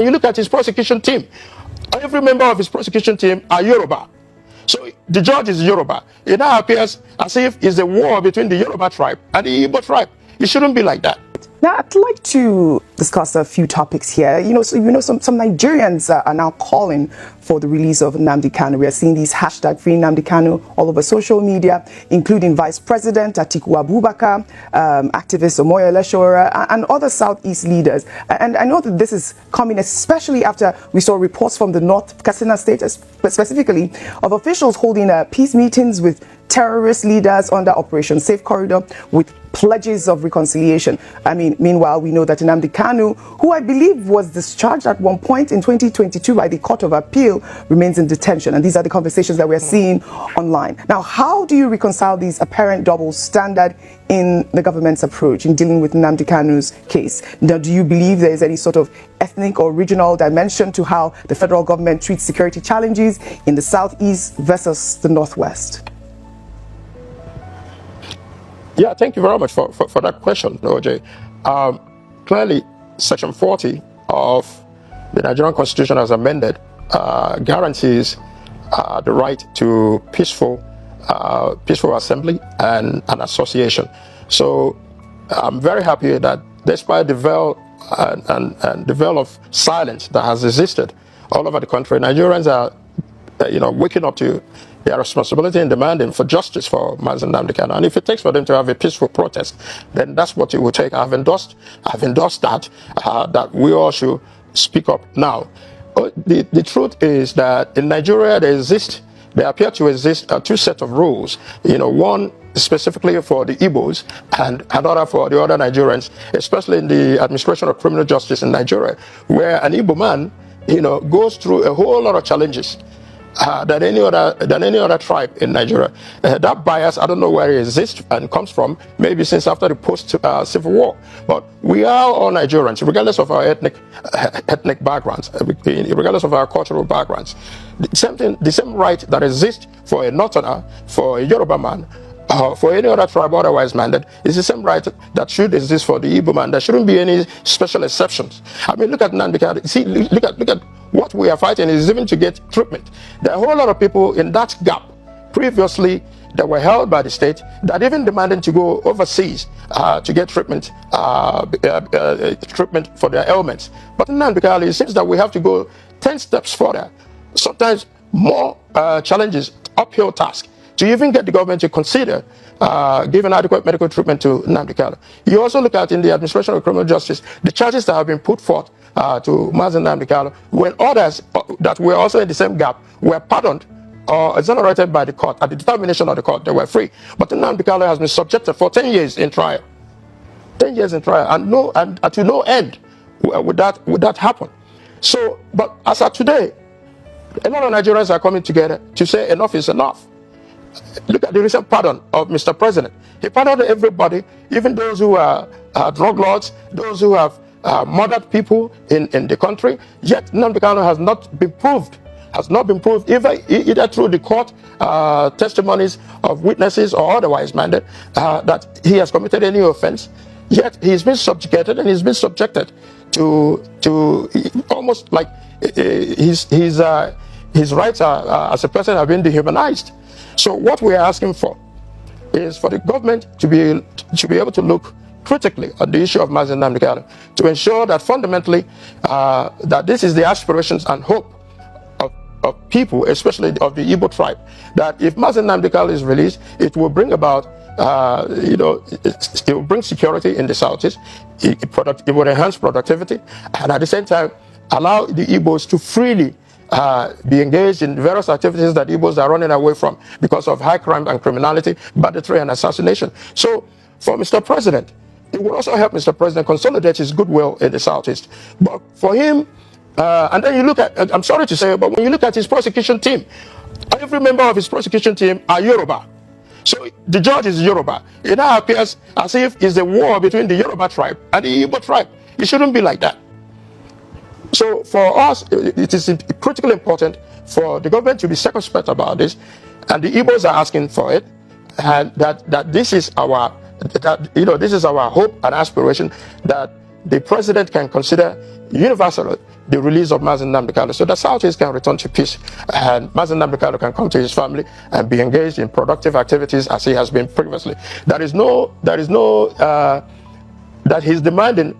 You look at his prosecution team. Every member of his prosecution team are Yoruba. So the judge is Yoruba. It now appears as if it's a war between the Yoruba tribe and the Igbo tribe. It shouldn't be like that. Now, I'd like to discuss a few topics here. Some Nigerians are now calling for the release of Nnamdi Kanu. We are seeing these hashtag free Nnamdi Kanu all over social media, including Vice President Atiku Abubakar, activist Omoyele Sowore, and other Southeast leaders. And I know that this is coming especially after we saw reports from the North Katsina State, specifically of officials holding peace meetings with terrorist leaders under Operation Safe Corridor with pledges of reconciliation. Meanwhile, we know that Nnamdi Kanu, who I believe was discharged at one point in 2022 by the Court of Appeal, remains in detention. And these are the conversations that we're seeing online. Now, how do you reconcile these apparent double standard in the government's approach in dealing with Nnamdi Kanu's case? Now, do you believe there is any sort of ethnic or regional dimension to how the federal government treats security challenges in the Southeast versus the Northwest? Yeah, thank you very much for that question, OJ. Clearly, Section 40 of the Nigerian Constitution as amended guarantees the right to peaceful assembly and association. So I'm very happy that despite the veil and the veil of silence that has existed all over the country, Nigerians are waking up to their responsibility in demanding for justice for Mazen Nnamdi Kanu. And if it takes for them to have a peaceful protest, then that's what it will take. I've endorsed that we all should speak up now. The truth is that in Nigeria there appear to exist two sets of rules. One specifically for the Igbos and another for the other Nigerians, especially in the administration of criminal justice in Nigeria, where an Igbo man goes through a whole lot of challenges than any other tribe in Nigeria. That bias, I don't know where it exists and comes from, maybe since after the post-Civil War. But we are all Nigerians, regardless of our ethnic backgrounds, regardless of our cultural backgrounds. The same right that exists for a Northerner, for a Yoruba man, for any other tribe otherwise minded, is the same right that should exist for the Igbo man. There shouldn't be any special exceptions. Look at Nnamdi Kanu. See, look at what we are fighting is even to get treatment. There are a whole lot of people in that gap previously that were held by the state that even demanded to go overseas to get treatment for their ailments. But in Nnamdi Kanu, it seems that we have to go 10 steps further, sometimes more challenges, uphill task, to even get the government to consider giving adequate medical treatment to Nnamdi Kanu. You also look at in the administration of criminal justice, the charges that have been put forth to Mazen Nnamdi Kanu, when others that were also in the same gap were pardoned or exonerated by the court at the determination of the court, they were free. But Nnamdi Kanu has been subjected for 10 years in trial. 10 years in trial, and to no end would that happen. So, but as of today, a lot of Nigerians are coming together to say enough is enough. Look at the recent pardon of Mr. President. He pardoned everybody, even those who are drug lords, those who have murdered people in the country. Yet Nnamdi Kanu has not been proved either through the court testimonies of witnesses or otherwise minded that he has committed any offense. Yet he's been subjugated and he's been subjected to almost like his rights as a person have been dehumanized. So what we are asking for is for the government to be able to look critically at the issue of Mazen Nnamdi Kanu, to ensure that fundamentally that this is the aspirations and hope of people, especially of the Igbo tribe, that if Mazen Nnamdi Kanu is released, it will bring about it will bring security in the Southeast, it will enhance productivity, and at the same time allow the Igbos to freely be engaged in various activities that Igbos are running away from because of high crime and criminality, banditry and assassination. So for Mr. President, it will also help Mr. President consolidate his goodwill in the Southeast. But for him, and then you look at, I'm sorry to say, but when you look at his prosecution team, every member of his prosecution team are Yoruba. So the judge is Yoruba. It now appears as if it's a war between the Yoruba tribe and the Igbo tribe. It shouldn't be like that. So for us, it is critically important for the government to be circumspect about this, and the Igbos are asking for it, and that this is our this is our hope and aspiration, that the president can consider universally the release of Mazi Nnamdi Kanu, so the Southeast can return to peace, and Mazi Nnamdi Kanu can come to his family and be engaged in productive activities as he has been previously. That he's demanding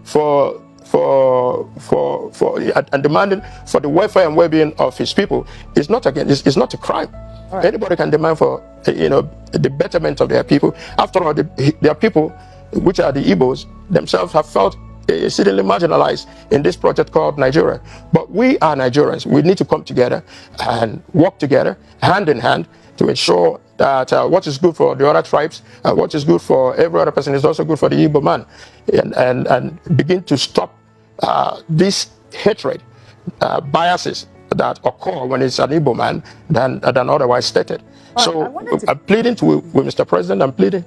and demanding for the welfare and well-being of his people is not it's not a crime. Right. Anybody can demand for the betterment of their people. After all, their people, which are the Igbos themselves, have felt exceedingly marginalized in this project called Nigeria. But we are Nigerians. We need to come together and work together, hand in hand, to ensure that what is good for the other tribes, what is good for every other person is also good for the Igbo man, and begin to stop this hatred, biases that occur when it's an Igbo man than otherwise stated. So I'm pleading with Mr. President, I'm pleading.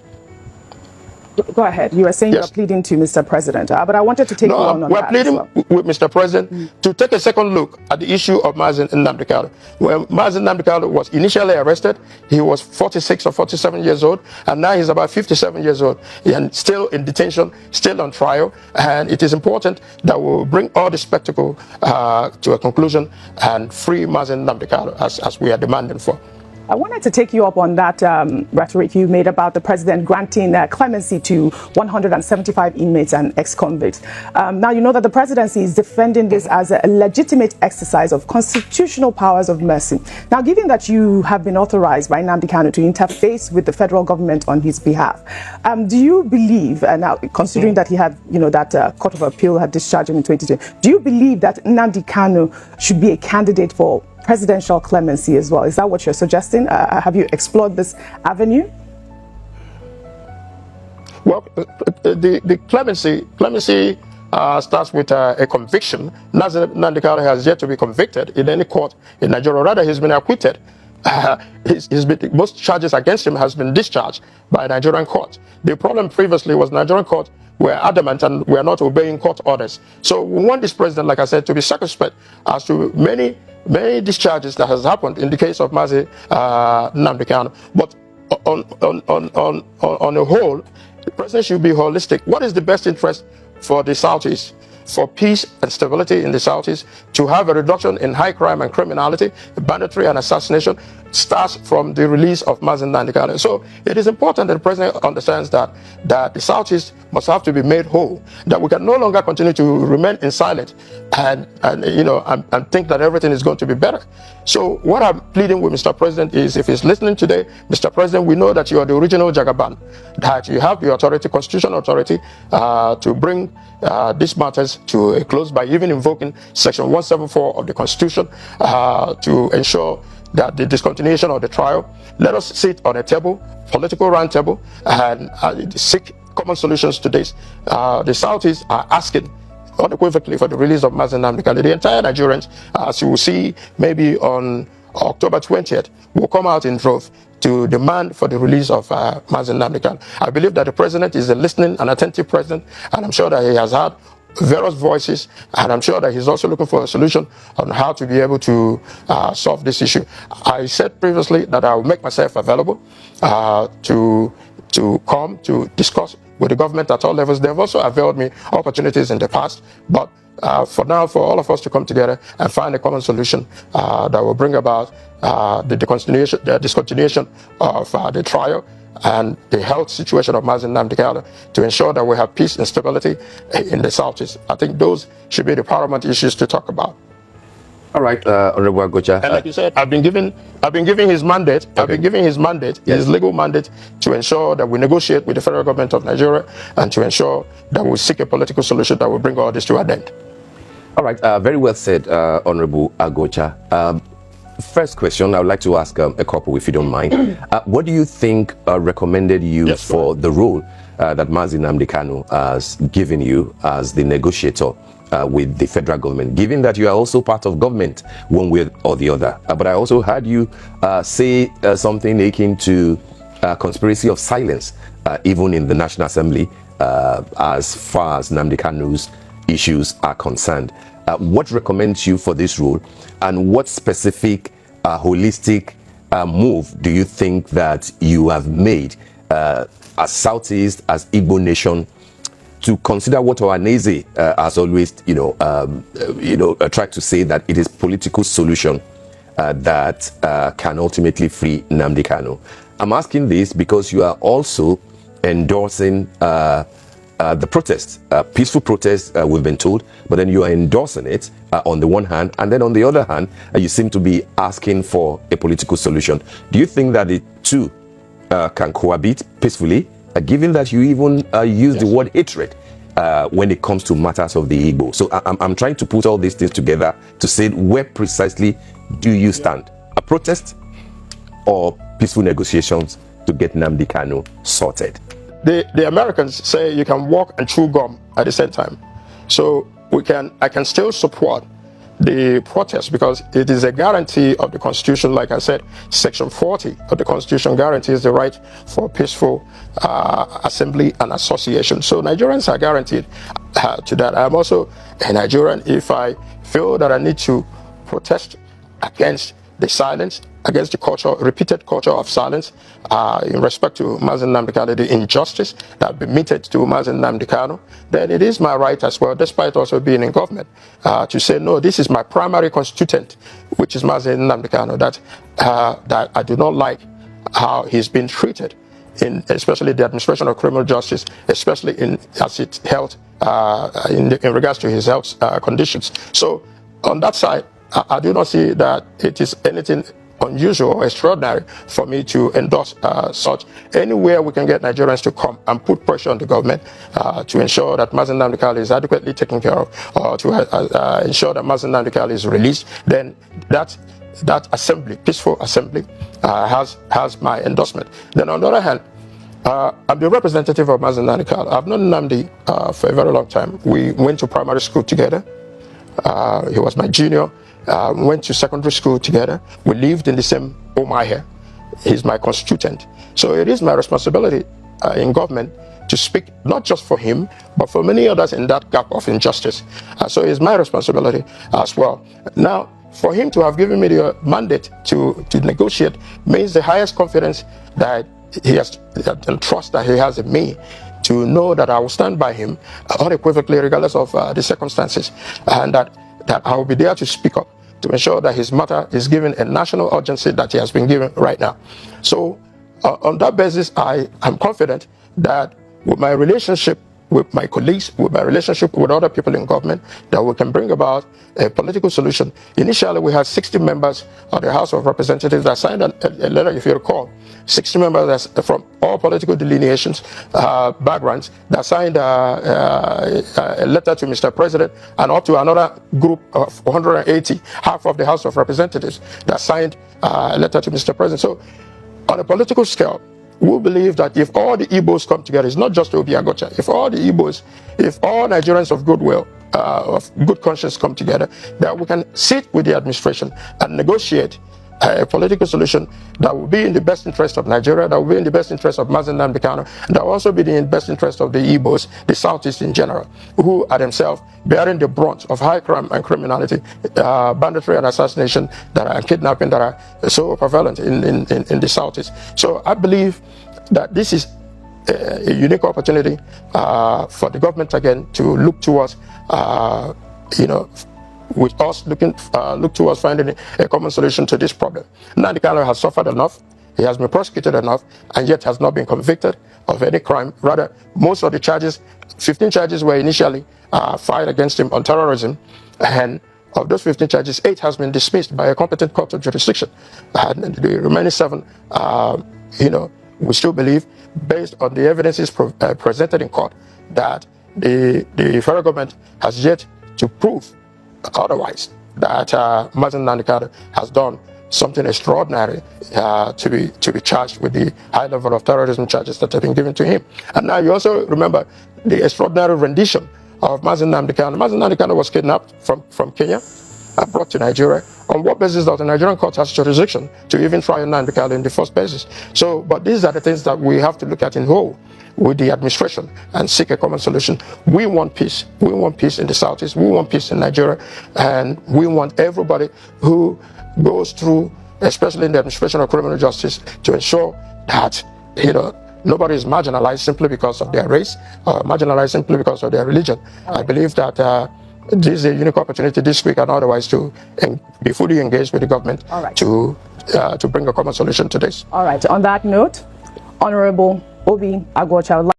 Go ahead. You were saying yes. You're pleading to Mr. President, but I wanted to take you on we're that. Pleading with Mr. President to take a second look at the issue of Mazi Nnamdi Kanu. When Mazi Nnamdi Kanu was initially arrested, he was 46 or 47 years old, and now he's about 57 years old and still in detention, still on trial. And it is important that we'll bring all the spectacle to a conclusion and free Mazi Nnamdi Kanu as we are demanding for. I wanted to take you up on that rhetoric you made about the president granting clemency to 175 inmates and ex-convicts. Now, you know that the presidency is defending this as a legitimate exercise of constitutional powers of mercy. Now, given that you have been authorized by Nnamdi Kanu to interface with the federal government on his behalf, do you believe, now considering that he had, that Court of Appeal had discharged him in 2020, do you believe that Nnamdi Kanu should be a candidate for presidential clemency as well? Is that what you're suggesting? Have you explored this avenue? Well, the clemency starts with a conviction. Nnamdi Kanu has yet to be convicted in any court in Nigeria. Rather, he's been acquitted. Most charges against him has been discharged by a Nigerian court. The problem previously was Nigerian court were adamant and were not obeying court orders. So we want this president, like I said, to be circumspect as to many discharges that has happened in the case of Mazi Nnamdi Kanu. But on a whole, the president should be holistic. What is the best interest for the Southeast? For peace and stability in the Southeast, to have a reduction in high crime and criminality, banditry and assassination starts from the release of Mazi Nnamdi Kanu. So it is important that the president understands that the Southeast must have to be made whole, that we can no longer continue to remain in silence and think that everything is going to be better. So what I'm pleading with Mr. President is, if he's listening today, Mr. President, we know that you are the original Jagaban, that you have the authority, constitutional authority, to bring these matters to a close by even invoking Section 174 of the Constitution to ensure that the discontinuation of the trial. Let us sit on a table, political round table, and seek common solutions to this. The Southeast are asking unequivocally for the release of Mazi Nnamdi Kanu. The entire Nigerians, as you will see maybe on October 20th, will come out in droves to demand for the release of Mazi Nnamdi Kanu. I believe that the president is a listening and attentive president, and I'm sure that he has had various voices, and I'm sure that he's also looking for a solution on how to be able to solve this issue. I said previously that I will make myself available to come to discuss with the government at all levels. They've also availed me opportunities in the past, but for now, for all of us to come together and find a common solution that will bring about the discontinuation of the trial and the health situation of Mazi Nnamdi Kanu, to ensure that we have peace and stability in the Southeast. I think those should be the paramount issues to talk about. All right, Honorable Agocha. And like you said, I've been giving his mandate. Okay. I've been giving his mandate, yes, his legal mandate, to ensure that we negotiate with the federal government of Nigeria and to ensure that we seek a political solution that will bring all this to an end. All right, very well said, Honorable Agocha. First question, I would like to ask a couple, if you don't mind. What do you think recommended you for the role that Mazi Nnamdi Kanu has given you as the negotiator with the federal government, given that you are also part of government one way or the other? But I also heard you say something akin to conspiracy of silence, even in the National Assembly, as far as Nnamdi Kanu's issues are concerned. What recommends you for this role, and what specific holistic move do you think that you have made as Southeast, as Igbo nation, to consider what Ohaneze has always, tried to say, that it is political solution that can ultimately free Nnamdi Kanu. I'm asking this because you are also endorsing the protest, peaceful protest, we've been told, but then you are endorsing it on the one hand, and then on the other hand, you seem to be asking for a political solution. Do you think that the two can cohabit peacefully, given that you even use the word hatred when it comes to matters of the Igbo? So I'm trying to put all these things together to say, where precisely do you stand? A protest or peaceful negotiations to get Nnamdi Kanu sorted? The Americans say you can walk and chew gum at the same time. So I can still support the protest because it is a guarantee of the Constitution. Like I said, Section 40 of the Constitution guarantees the right for peaceful assembly and association. So Nigerians are guaranteed to that. I'm also a Nigerian. If I feel that I need to protest against the silence, against the repeated culture of silence in respect to Mazi Nnamdi Kanu, the injustice that meted to Mazi Nnamdi Kanu, then it is my right as well, despite also being in government, to say, no, this is my primary constituent, which is Mazi Nnamdi Kanu, that I do not like how he's been treated, especially the administration of criminal justice, especially as it held in regards to his health conditions. So on that side, I do not see that it is anything unusual or extraordinary for me to endorse such. Anywhere we can get Nigerians to come and put pressure on the government to ensure that Mazi Nnamdi Kanu is adequately taken care of, or to ensure that Mazi Nnamdi Kanu is released, then that assembly, peaceful assembly, has my endorsement. Then on the other hand, I'm the representative of Mazi Nnamdi Kanu. I've known Nnamdi for a very long time. We went to primary school together. He was my junior. Went to secondary school together. We lived in the same home here. He's my constituent. So it is my responsibility in government to speak not just for him, but for many others in that gap of injustice. So it's my responsibility as well. Now, for him to have given me the mandate to negotiate means the highest confidence that he has and trust that he has in me, to know that I will stand by him unequivocally regardless of the circumstances, and that I will be there to speak up to ensure that his matter is given a national urgency that he has been given right now. So on that basis, I am confident that with my relationship with my colleagues, with my relationship with other people in government, that we can bring about a political solution. Initially, we had 60 members of the House of Representatives that signed a letter, if you recall, 60 members from all political delineations, backgrounds, that signed a letter to Mr. President, and up to another group of 180, half of the House of Representatives, that signed a letter to Mr. President. So on a political scale, we believe that if all the Igbos come together, it's not just Obi Agocha, if all the Igbos, if all Nigerians of goodwill, of good conscience come together, that we can sit with the administration and negotiate a political solution that will be in the best interest of Nigeria, that will be in the best interest of Mazi Nnamdi Kanu, and that will also be in the best interest of the Igbos, the Southeast in general, who are themselves bearing the brunt of high crime and criminality, banditry and assassination, and kidnapping that are so prevalent in the Southeast. So I believe that this is a unique opportunity for the government again to look towards, with us look towards finding a common solution to this problem. Nnamdi Kanu has suffered enough, he has been prosecuted enough, and yet has not been convicted of any crime. Rather, most of the charges, 15 charges were initially filed against him on terrorism, and of those 15 charges, 8 has been dismissed by a competent court of jurisdiction. And the remaining 7, we still believe, based on the evidences presented in court, that the federal government has yet to prove otherwise, that Mazi Nnamdi Kanu has done something extraordinary to be charged with the high level of terrorism charges that have been given to him. And now you also remember the extraordinary rendition of Mazi Nnamdi Kanu. Mazi Nnamdi Kanu was kidnapped from Kenya and brought to Nigeria. On what basis does the Nigerian court has jurisdiction to even try Nnamdi Kanu in the first basis? So, but these are the things that we have to look at in whole with the administration and seek a common solution. We want peace. We want peace in the Southeast. We want peace in Nigeria. And we want everybody who goes through, especially in the administration of criminal justice, to ensure that, nobody is marginalized simply because of their race, or marginalized simply because of their religion. I believe that this is a unique opportunity this week and otherwise to be fully engaged with the government to bring a common solution to this. All right. On that note, Honorable Obi Agwocha.